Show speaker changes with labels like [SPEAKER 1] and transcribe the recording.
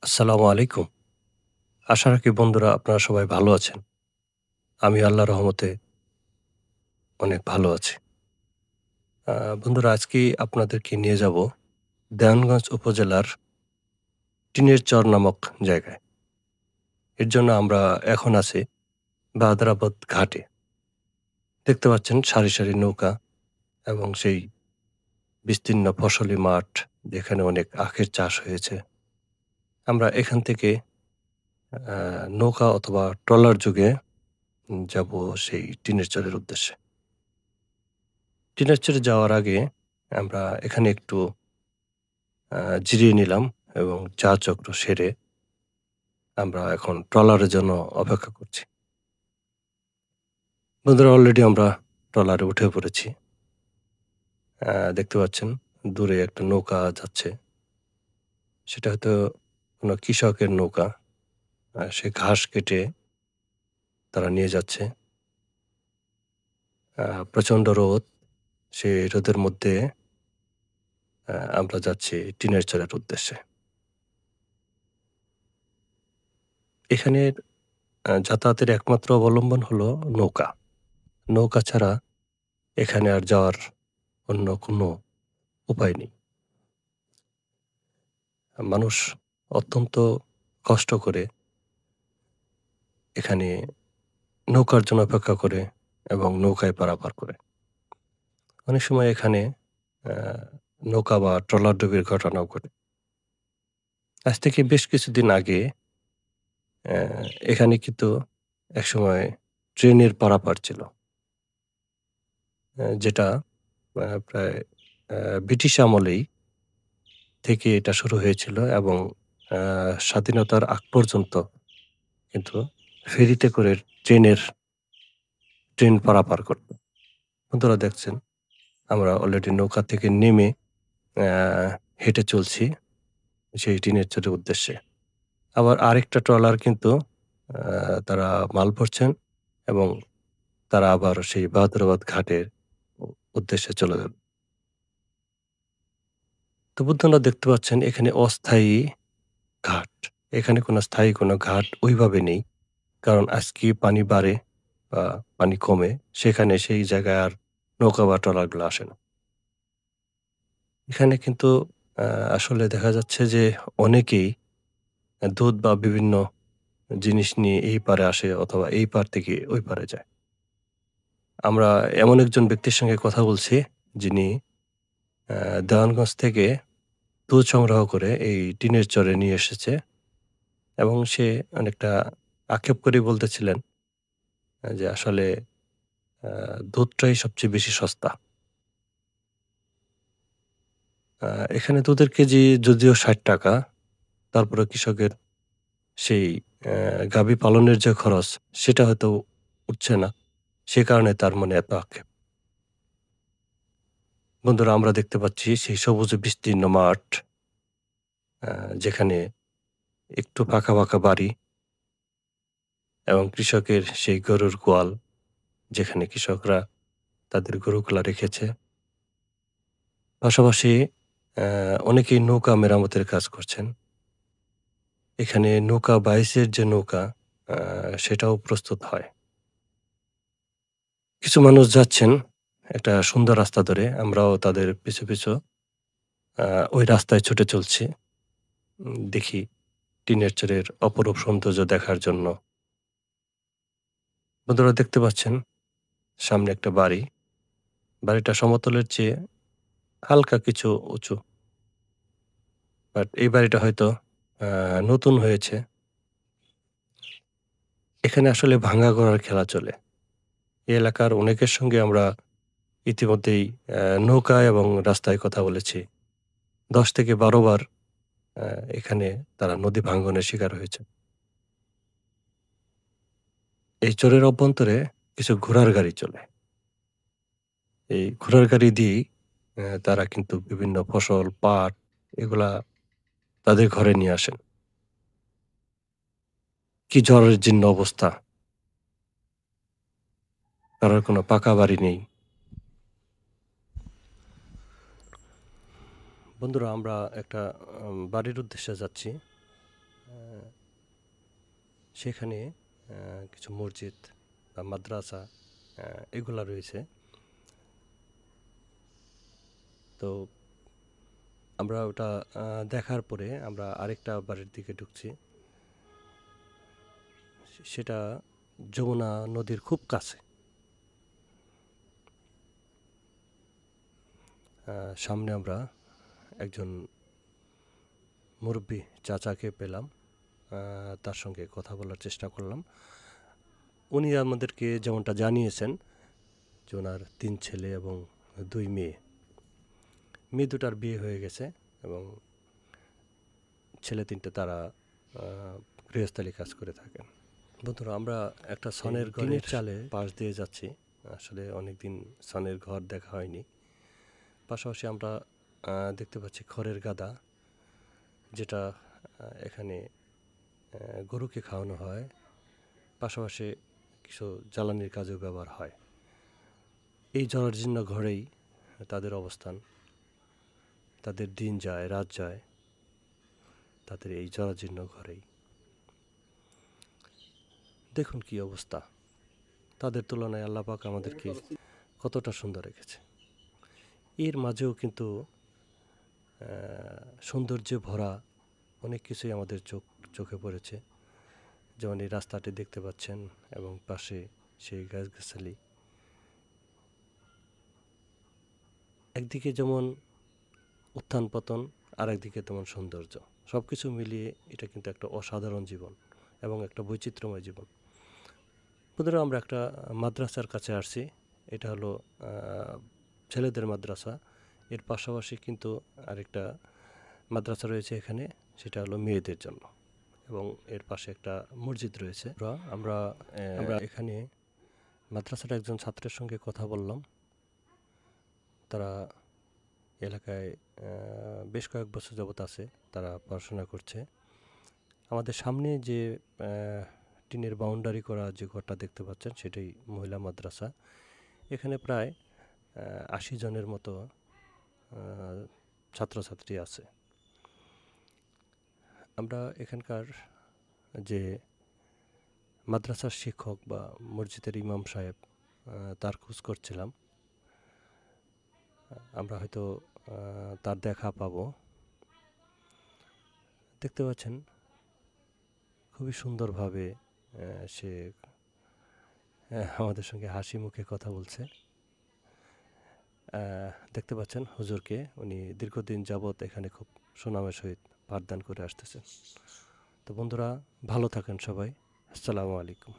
[SPEAKER 1] আসসালামু আলাইকুম। আশা রাখি বন্ধুরা আপনারা সবাই ভালো আছেন। আমি আল্লাহর রহমতে অনেক ভালো আছি। বন্ধুরা আজকে আপনাদেরকে নিয়ে যাব দেওয়ানগঞ্জ উপজেলার টিনের চর নামক জায়গায়। এর জন্য আমরা এখন আছি বাদরাবাদ ঘাটে। দেখতে পাচ্ছেন সারি, সারি নৌকা এবং সেই বিস্তীর্ণ ফসলি মাঠ যেখানে অনেক আখের চাষ হয়েছে। আমরা এখান থেকে নৌকা অথবা ট্রলার যোগে যাব সেই টিনের চরের উদ্দেশ্যে। টিনের চরে যাওয়ার আগে আমরা এখানে একটু জিরিয়ে নিলাম এবং চা চক্র সেরে আমরা এখন ট্রলারের জন্য অপেক্ষা করছি। বন্ধুরা অলরেডি আমরা ট্রলারে উঠে পড়েছি। দেখতে পাচ্ছেন দূরে একটা নৌকা যাচ্ছে। সেটা হয়তো কোনো কৃষকের নৌকা। সে ঘাস কেটে তারা নিয়ে যাচ্ছে। প্রচণ্ড রোদ। সেই রোদের মধ্যে আমরা যাচ্ছি টিনের চরের উদ্দেশ্যে। এখানের যাতায়াতের একমাত্র অবলম্বন হলো নৌকা। নৌকা ছাড়া এখানে আর যাওয়ার অন্য কোনো উপায় নেই। মানুষ অত্যন্ত কষ্ট করে এখানে নৌকার জন্য অপেক্ষা করে এবং নৌকায় পারাপার করে। অনেক সময় এখানে আ নৌকা বা ট্রলার ডুবির ঘটনাও ঘটে। আজ থেকে বেশ কিছুদিন আগে অ্যা এখানে কিন্তু একসময় ট্রেনের পারাপার ছিল। যেটা প্রায় ব্রিটিশ আমলেই থেকে এটা শুরু হয়েছিল এবং আ স্বাধীনতার আগ পর্যন্ত কিন্তু ফেরিতে করে ট্রেন পারাপার করত। বন্ধুরা দেখছেন আমরা অলরেডি নৌকা থেকে নেমে আ হেঁটে চলছি সেই টিনের চরের উদ্দেশ্যে। আবার আরেকটা ট্রলার কিন্তু তারা মাল ভরছেন এবং তারা আবার সেই বাহাদুরাবাদ ঘাটের উ উদ্দেশ্যে চলে যাবে। তো বন্ধুরা দেখতে পাচ্ছেন এখানে অস্থায়ী ঘাট। এখানে কোনো স্থায়ী কোনো ঘাট ওইভাবে নেই। কারণ আজকে পানি বাড়ে বা পানি কমে সেখানে সেই জায়গায় আর নৌকা বা ট্রলারগুলো আসে না। এখানে কিন্তু আ আসলে দেখা যাচ্ছে যে অনেকেই দুধ বা বিভিন্ন জিনিস নিয়ে এই পারে আসে অথবা এই পার থেকে ওই পারে যায়। আমরা এমন একজন ব্যক্তির সঙ্গে কথা বলছি যিনি আ দেওয়ানগঞ্জ থেকে দুধ সংগ্রহ করে এই টিনের চরে নিয়ে এসেছে এবং সে অনেকটা আক্ষেপ করেই বলতেছিলেন যে আসলে আ দুধটাই সবচেয়ে বেশি সস্তা। আ এখানে দুধের কেজি যদিও ৳৬০, তারপরেও কৃষকের সেই গাভী পালনের যে খরচ সেটা হয়তো উঠছে না। সে কারণে তার মনে এত আক্ষেপ। বন্ধুরা আমরা দেখতে পাচ্ছি সেই সবুজে বিস্তীর্ণ মাঠ, আ যেখানে একটু ফাঁকা, ফাঁকা বাড়ি এবং কৃষকের সেই গরুর গোয়াল যেখানে কৃষকরা তাদের গরুগুলা রেখেছে। পাশাপাশি অনেকেই নৌকা মেরামতের কাজ করছেন। এখানে নৌকা বাইচের যে নৌকা আ সেটাও প্রস্তুত হয়। কিছু মানুষ যাচ্ছেন একটা সুন্দর রাস্তা ধরে। আমরাও তাদের পিছু, পিছু আ ওই রাস্তায় ছুটে চলছি। দেখি টিনের চরের অপরূপ সৌন্দর্য দেখার জন্য। বন্ধুরা দেখতে পাচ্ছেন সামনে একটা বাড়ি। বাড়িটা সমতলের চেয়ে হালকা কিছু উঁচু। বাট এই বাড়িটা হয়তো আ নতুন হয়েছে। এখানে আসলে ভাঙা গড়ার খেলা চলে। এই এলাকার অনেকের সঙ্গে আমরা ইতিমধ্যেই নৌকা এবং রাস্তায় কথা বলেছি। ১০ থেকে ১২ বার আ এখানে তারা নদী ভাঙ্গনের শিকার হয়েছে। এই চরের অভ্যন্তরে কিছু ঘোড়ার গাড়ি চলে। এই ঘোড়ার গাড়ি দিয়েই তারা কিন্তু বিভিন্ন ফসল, পাট এগুলা তাদের ঘরে নিয়ে আসেন। কি জরাজীর্ণ অবস্থা! কারোর কোনো পাকা বাড়ি নেই। বন্ধুরা আমরা একটা বাড়ির উদ্দেশ্যে যাচ্ছি। সেখানে কিছু মসজিদ বা মাদ্রাসা এগুলা রয়েছে। তো আমরা ওটা দেখার পরে আমরা আরেকটা বাড়ির দিকে ঢুকছি। সেটা যমুনা নদীর খুব কাছে। সামনে আমরা একজন মুরব্বী চাচাকে পেলাম। তার সঙ্গে কথা বলার চেষ্টা করলাম। উনি আমাদেরকে যেমনটা জানিয়েছেন যে ওনার 3 ছেলে এবং 2 মেয়ে। মেয়ে দুটার বিয়ে হয়ে গেছে এবং ছেলে 3টে তারা গৃহস্থালী কাজ করে থাকেন। বন্ধুরা, আমরা একটা ছনের টিনের চালে পাশ দিয়ে যাচ্ছি। আসলে অনেকদিন ছনের ঘর দেখা হয়নি। পাশাপাশি আমরা দেখতে পাচ্ছি খড়ের গাদা, যেটা এখানে গরুকে খাওয়ানো হয়। পাশাপাশি কিছু জ্বালানির কাজেও ব্যবহার হয়। এই জরাজীর্ণ ঘরেই তাদের অবস্থান। তাদের দিন যায়, রাত যায় তাদের এই জরাজীর্ণ ঘরেই। দেখুন কি অবস্থা। তাদের তুলনায় আল্লাহ পাক আমাদেরকে কতটা সুন্দর রেখেছে। এর মাঝেও কিন্তু সৌন্দর্যে ভরা অনেক কিছুই আমাদের চোখে পড়েছে। যেমন এই রাস্তাটি দেখতে পাচ্ছেন এবং পাশে সেই গাছগাছালি। একদিকে যেমন উত্থান পতন, আর একদিকে তেমন সৌন্দর্য। সব কিছু মিলিয়ে এটা কিন্তু একটা অসাধারণ জীবন এবং একটা বৈচিত্র্যময় জীবন। বন্ধুরা, আমরা একটা মাদ্রাসার কাছে আসছি। এটা হলো ছেলেদের মাদ্রাসা। এর পাশাপাশি কিন্তু আরেকটা মাদ্রাসা রয়েছে এখানে, সেটা হলো মেয়েদের জন্য, এবং এর পাশে একটা মসজিদ রয়েছে। আমরা এখানে মাদ্রাসার একজন ছাত্রের সঙ্গে কথা বললাম। তারা এলাকায় বেশ কয়েক বছর যাবত আছে, তারা পড়াশোনা করছে। আমাদের সামনে যে টিনের বাউন্ডারি করা যে ঘরটা দেখতে পাচ্ছেন, সেটাই মহিলা মাদ্রাসা। এখানে প্রায় 80 জনের মতো ছাত্রছাত্রী আছে। আমরা এখানকার যে মাদ্রাসার শিক্ষক বা মসজিদের ইমাম সাহেব, তার খোঁজ করছিলাম। আমরা হয়তো তার দেখা পাবো। দেখতে পাচ্ছেন খুবই সুন্দরভাবে সে আমাদের সঙ্গে হাসি মুখে কথা বলছে। দেখতে পাচ্ছেন হুজুরকে, উনি দীর্ঘদিন যাবৎ এখানে খুব সুনামের সহিত পাঠদান করে আসতেছেন। তো বন্ধুরা, ভালো থাকেন সবাই। আসসালামু আলাইকুম।